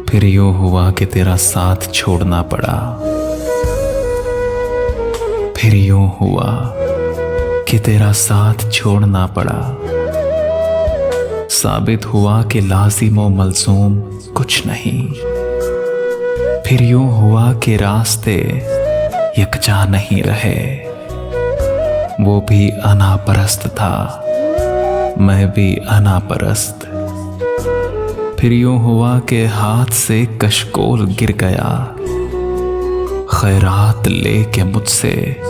फिर यूं हुआ कि तेरा साथ छोड़ना पड़ा। फिर यूं हुआ कि तेरा साथ छोड़ना पड़ा। साबित हुआ कि लाजिम व मलजूम कुछ नहीं। फिर यूं हुआ कि रास्ते यकजा नहीं रहे। वो भी अनापरस्त था, मैं भी अनापरस्त। फिर यूं हुआ कि हाथ से कशकोल गिर गया। खैरात लेके मुझसे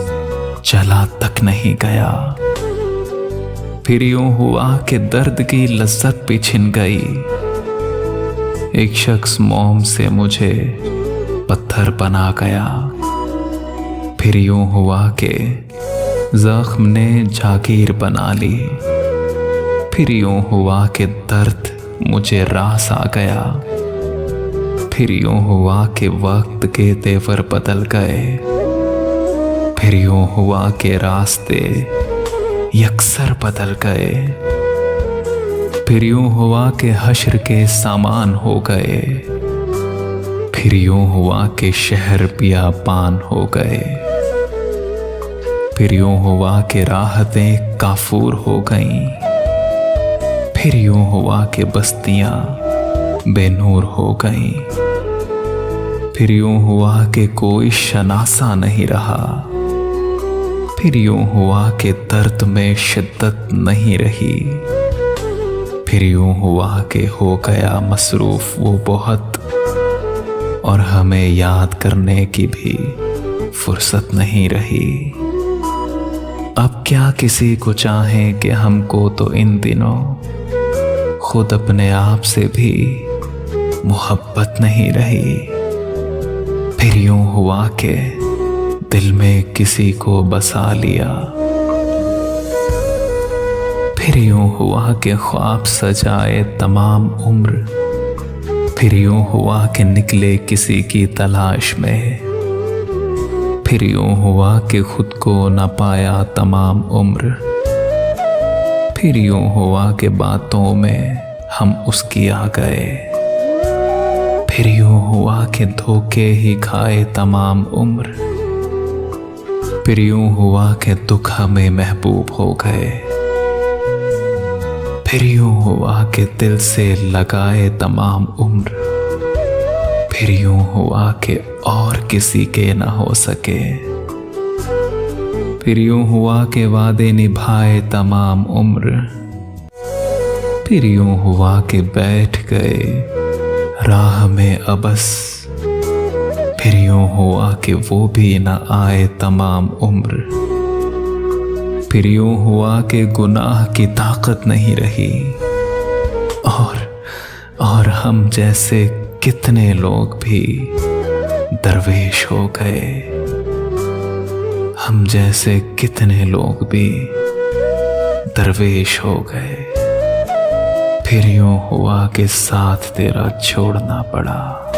चला तक नहीं गया। फिर यूं हुआ कि दर्द की लज्जत भी छिन गई। एक शख्स मोम से मुझे पत्थर बना गया। फिर यूं हुआ कि जख्म ने जागीर बना ली। फिर यूं हुआ कि दर्द मुझे रास आ गया। फिर यूं हुआ कि वक्त के तेवर बदल गए। फिर यूं हुआ कि रास्ते यकसर बदल गए। फिर यूं हुआ कि हश्र के सामान हो गए। फिर यूं हुआ कि शहर बियाबान हो गए। फिर यूं हुआ कि राहतें काफूर हो गईं। फिर यूं हुआ कि बस्तियां बेनूर हो गईं। फिर यूं हुआ कि कोई शनासा नहीं रहा। फिर यूं हुआ कि दर्द में शिद्दत नहीं रही। फिर यूं हुआ कि हो गया मसरूफ वो बहुत, और हमें याद करने की भी फुर्सत नहीं रही। अब क्या किसी को चाहें कि हमको तो इन दिनों खुद अपने आप से भी मोहब्बत नहीं रही। फिर यूं हुआ कि दिल में किसी को बसा लिया। फिर यूं हुआ कि ख्वाब सजाए तमाम उम्र। फिर यूं हुआ कि निकले किसी की तलाश में। फिर यूं हुआ कि खुद को न पाया तमाम उम्र। फिर यूं हुआ कि बातों में हम उसकी आ गए। फिर यूं हुआ कि धोखे ही खाए तमाम उम्र। फिर यूं हुआ कि दुख हमें महबूब हो गए। फिर यूं हुआ कि दिल से लगाए तमाम उम्र। फिर यूं हुआ कि और किसी के ना हो सके। फिर यूं हुआ कि वादे निभाए तमाम उम्र। फिर यूं हुआ कि बैठ गए राह में अबस। फिर यूं हुआ कि वो भी न आए तमाम उम्र। फिर यूं हुआ कि गुनाह की ताकत नहीं रही। और हम जैसे कितने लोग भी दरवेश हो गए। हम जैसे कितने लोग भी दरवेश हो गए। फिर यूं हुआ कि साथ तेरा छोड़ना पड़ा।